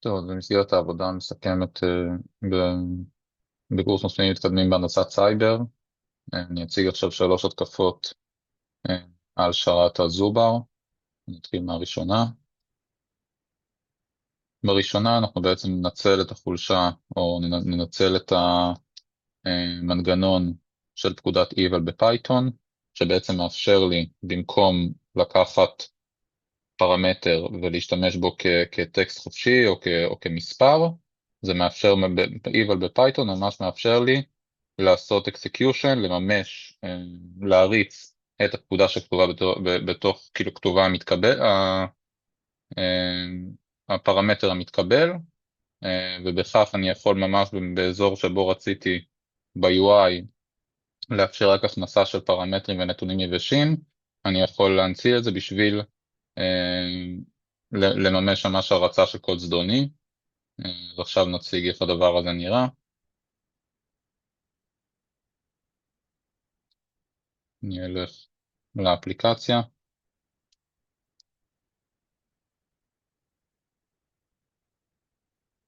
טוב, אז במסגרת העבודה מסכמת בקורס נושאים מתקדמים בהנדסת סייבר. אני אציג עכשיו 3 התקפות אה, על שרת הזובר. נתחיל מהראשונה. בראשונה אנחנו בעצם ננצל את החולשה, או ננצל את המנגנון של פקודת Evil בפייתון, שבעצם מאפשר לי, במקום לקחת פרמטר ולהשתמש בו כטקסט חופשי או כמספר, זה מאפשר, Evil בפייתון ממש מאפשר לי לעשות execution, לממש, להריץ את הפקודה שכתובה בתוך, כאילו כתובה המתקבל, הפרמטר המתקבל, ובכך אני יכול ממש באזור שבו רציתי ב-UI לאפשר רק הכנסה של פרמטרים ונתונים יבשים, אני יכול להמציא את זה בשביל לממש ממש הרצה של קוד זדוני. אז עכשיו נציג איך הדבר הזה נראה. אני אלך לאפליקציה,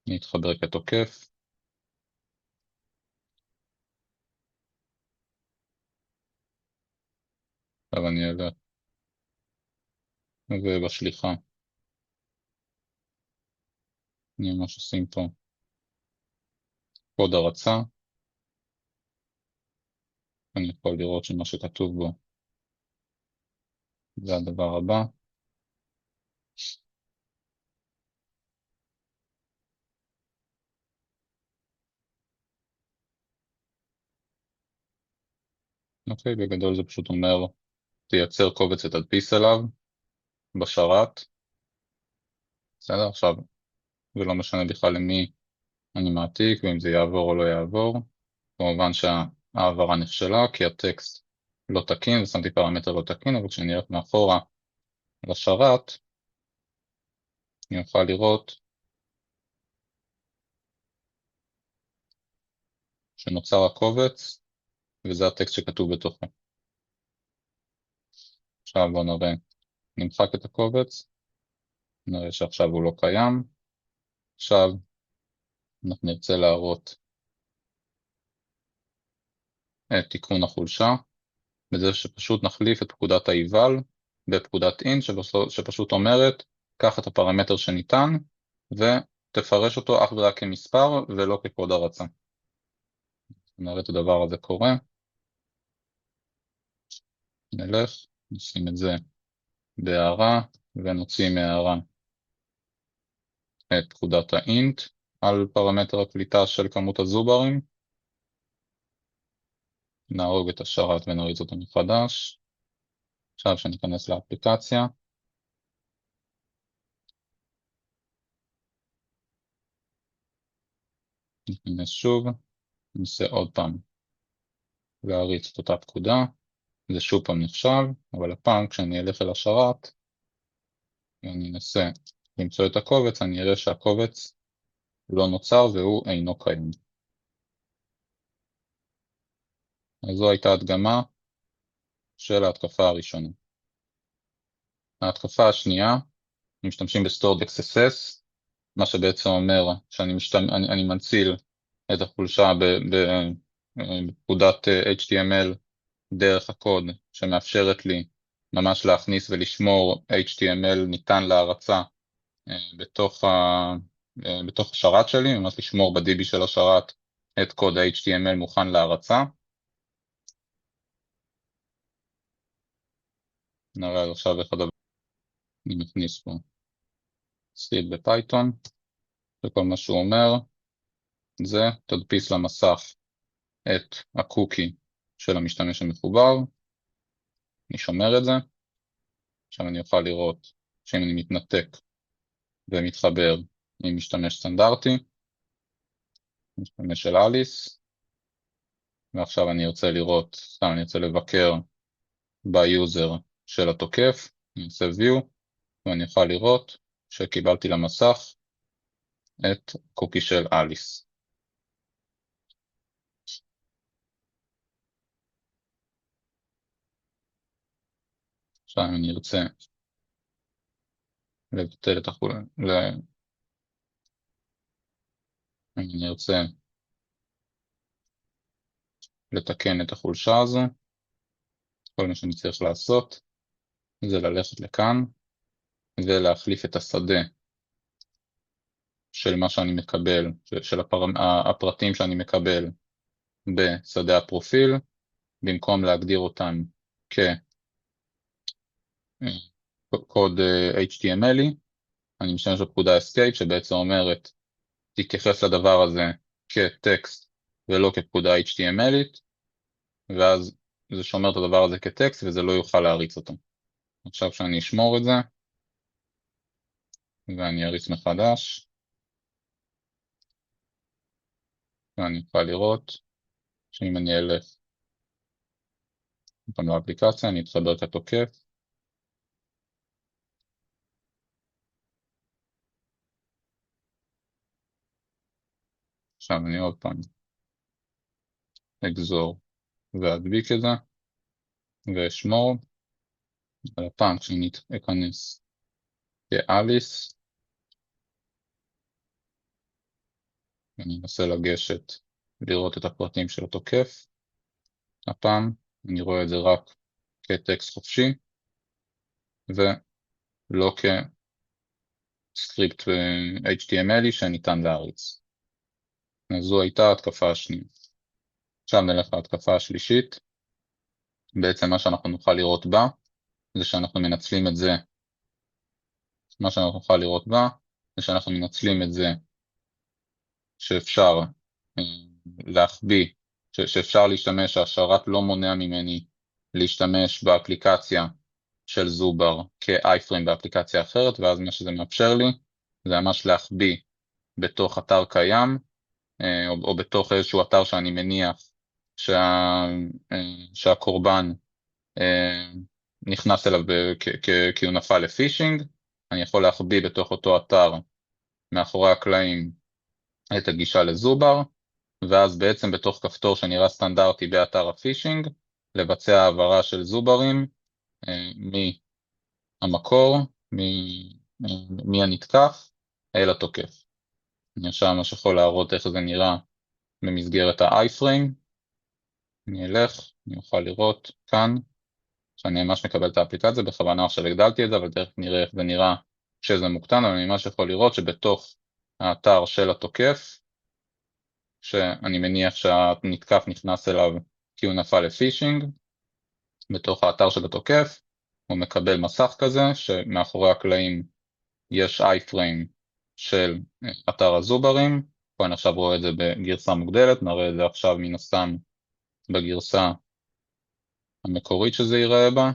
אני אתחבר כתוקף, עכשיו אני אלך ובשליחה אני ממש עושים פה קוד הרצה, אני יכול לראות שמה שכתוב בו זה הדבר הבא. אוקיי, בגדול זה פשוט אומר, תייצר קובץ ותדפיס אליו בשרת. בסדר, עכשיו, ולא משנה בכלל למי אני מעתיק, ואם זה יעבור או לא יעבור. כמובן שהעברה נכשלה, כי הטקסט לא תקין, ושמתי פרמטר לא תקין, אבל כשאני אלך מאחורה לשרת, אני אוכל לראות שנוצר הקובץ, וזה הטקסט שכתוב בתוכו. עכשיו בואו נראה, נמחק את הקובץ, נראה שעכשיו הוא לא קיים. עכשיו אנחנו נרצה להראות את תיקון החולשה, בזה שפשוט נחליף את פקודת היבל בפקודת int, שפשוט אומרת, קח את הפרמטר שניתן, ותפרש אותו אך ורק כמספר ולא כקוד הרצה. נראה את הדבר הזה קורה. נלך, נשים את זה בהערה, ונוציא מהערה את פקודת האינט על פרמטר הקליטה של כמות הזוברים. נהרוג את השרת ונריץ אותו מחדש. עכשיו שניכנס לאפליקציה, ניכנס שוב, ננסה עוד פעם להריץ את אותה פקודה, זה שוב פעם נחשב, אבל הפעם כשאני אלך אל השרת, ואני אנסה למצוא את הקובץ, אני אראה שהקובץ לא נוצר והוא אינו קיים. אז זו הייתה הדגמה של ההתקפה הראשונה. ההתקפה השנייה, משתמשים ב-stored XSS, מה שבעצם אומר שאני מנציל את החולשה בפקודת HTML דרך הקוד שמאפשרת לי ממש להכניס ולשמור HTML ניתן להרצה בתוך השרת שלי, ממש לשמור ב-DB של השרת את קוד ה-HTML מוכן להרצה. נראה עכשיו איך הדבר, אני מכניס פה סטיל בפייתון, וכל מה שהוא אומר זה תדפיס למסך את הקוקי של המשתמש המחובר, אני שומר את זה, עכשיו אני אוכל לראות שאם אני מתנתק ומתחבר עם משתמש סטנדרטי, משתמש של אליס, ועכשיו אני ארצה לראות, סתם אני ארצה לבקר ביוזר של התוקף, אני אעשה view, ואני אוכל לראות שקיבלתי למסך את קוקי של אליס. עכשיו אני ארצה לבטל את אני ארצה לתקן את החולשה הזו, כל מה שאני צריך לעשות זה ללכת לכאן ולהחליף את השדה של מה שאני מקבל, של הפרטים שאני מקבל בשדה הפרופיל, במקום להגדיר אותם כקוד HTML, אני משתמש בפקודה escape שבעצם אומרת תתייחס לדבר הזה כטקסט ולא כפקודה HTMLית, ואז זה שומר את הדבר הזה כטקסט וזה לא יוכל להריץ אותו. עכשיו שאני אשמור את זה ואני אריץ מחדש, ואני אוכל לראות שאם אני אלך פעם לאפליקציה, אני אתחבר את התוקף, עכשיו אני עוד פעם אגזור ואדביק את זה ואשמור, על הפעם כשאני אכנס כאליס, אני אנסה לגשת לראות את הפרטים של התוקף, הפעם אני רואה את זה רק כטקסט חופשי ולא כסקריפט HTML שניתן להריץ. אז זו הייתה ההתקפה השנייה. עכשיו נלך להתקפה השלישית. בעצם מה שאנחנו נוכל לראות בה זה שאנחנו מנצלים את זה, מה שאנחנו נוכל לראות בה זה שאנחנו מנצלים את זה שאפשר להחביא, שאפשר להשתמש, השרת לא מונע ממני להשתמש באפליקציה של זובר כאייפריים באפליקציה אחרת, ואז מה שזה מאפשר לי זה ממש להחביא בתוך אתר קיים, או בתוך איזשהו אתר שאני מניח שהקורבן נכנס אליו כי הוא נפל לפישינג, אני יכול להחביא בתוך אותו אתר מאחורי הקלעים את הגישה לזובר, ואז בעצם בתוך כפתור שנראה סטנדרטי באתר הפישינג, לבצע העברה של זוברים מהמקור, מהנתקף אל התוקף. אני עכשיו ממש יכול להראות איך זה נראה במסגרת ה-iframe. אני אלך, אני אוכל לראות כאן, שאני ממש מקבל את האפליקציה, בכוונה עכשיו הגדלתי את זה, אבל תכף נראה איך זה נראה כשזה מוקטן, אבל אני ממש יכול לראות שבתוך האתר של התוקף, שאני מניח שהנתקף נכנס אליו כי הוא נפל לפישינג, בתוך האתר של התוקף, הוא מקבל מסך כזה, שמאחורי הקלעים יש iframe של אתר הזוברים, פה אני עכשיו רואה את זה בגרסה מוגדלת, נראה את זה עכשיו מן הסתם בגרסה המקורית שזה ייראה בה,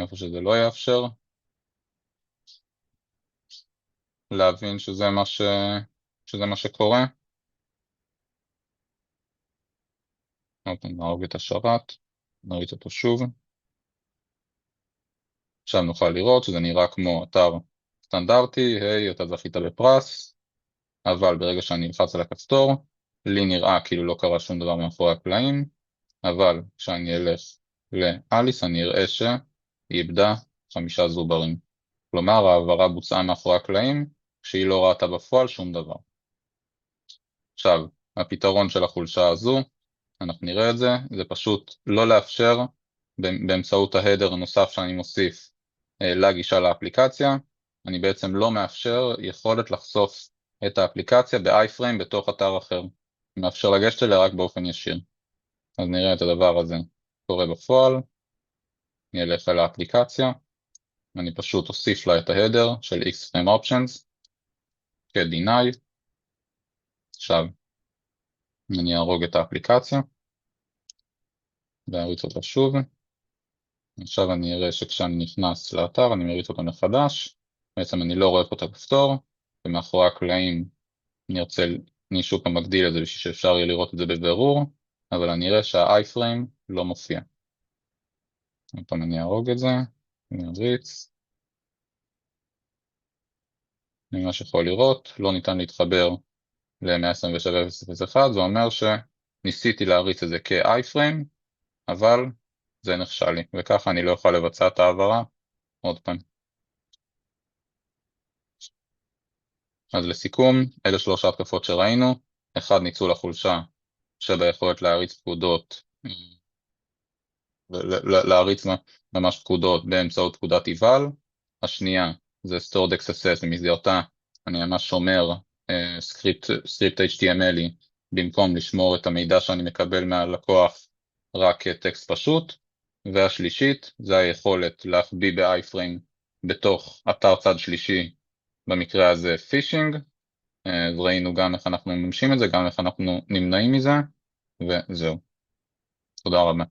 איפה שזה לא יאפשר להבין שזה מה שקורה. עוד פעם נהוג את השרת, נריץ אותו שוב. עכשיו נוכל לראות שזה נראה כמו אתר סטנדרטי, היי, אתה זכית בפרס, אבל ברגע שאני אלחץ על הכפתור, לי נראה כאילו לא קרה שום דבר מאחורי הקלעים, אבל כשאני אלך לאליס אני אראה שהיא איבדה 5 זוברים. כלומר, העברה בוצעה מאחורי הקלעים, שהיא לא ראתה בפועל שום דבר. עכשיו, הפתרון של החולשה הזו, אנחנו נראה את זה, זה פשוט לא לאפשר באמצעות ההדר הנוסף שאני מוסיף לגישה לאפליקציה, אני בעצם לא מאפשר יכולת לחשוף את האפליקציה ב-iframe בתוך אתר אחר, אני מאפשר לגשת אליה רק באופן ישיר. אז נראה את הדבר הזה קורה בפועל, אני אלך אל האפליקציה, אני פשוט אוסיף לה את ההדר של Xframe Options כ-deny, עכשיו אני ארוג את האפליקציה ואריץ אותה שוב, עכשיו אני אראה שכשאני נכנס לאתר אני מריץ אותו מחדש, בעצם אני לא רואה פה את הכפתור, ומאחורי הקלעים אני שוב פעם מגדיל את זה בשביל שאפשר יהיה לראות את זה בבירור, אבל אני אראה שה-iframe לא מופיע. עוד פעם אני ארוג את זה, אני אריץ, אני ממש יכול לראות, לא ניתן להתחבר ל-127.0.0.1, זה אומר שניסיתי להריץ את זה כ-iframe, אבל זה נכשל לי, וככה אני לא יכול לבצע את העברה עוד פעם. אז לסיכום, אלה 3 התקפות שראינו. 1, ניצול החולשה שביכולת להריץ פקודות, להריץ ממש פקודות באמצעות פקודת איוול. השנייה זה stored XSS, במסגרתה אני ממש שומר סקריפט HTML במקום לשמור את המידע שאני מקבל מהלקוח רק כטקסט פשוט. והשלישית זה היכולת להחביא ב-iframe בתוך אתר צד שלישי, במקרה הזה פישינג. ראינו גם איך אנחנו מממשים את זה, גם איך אנחנו נמנעים מזה, וזהו. תודה רבה.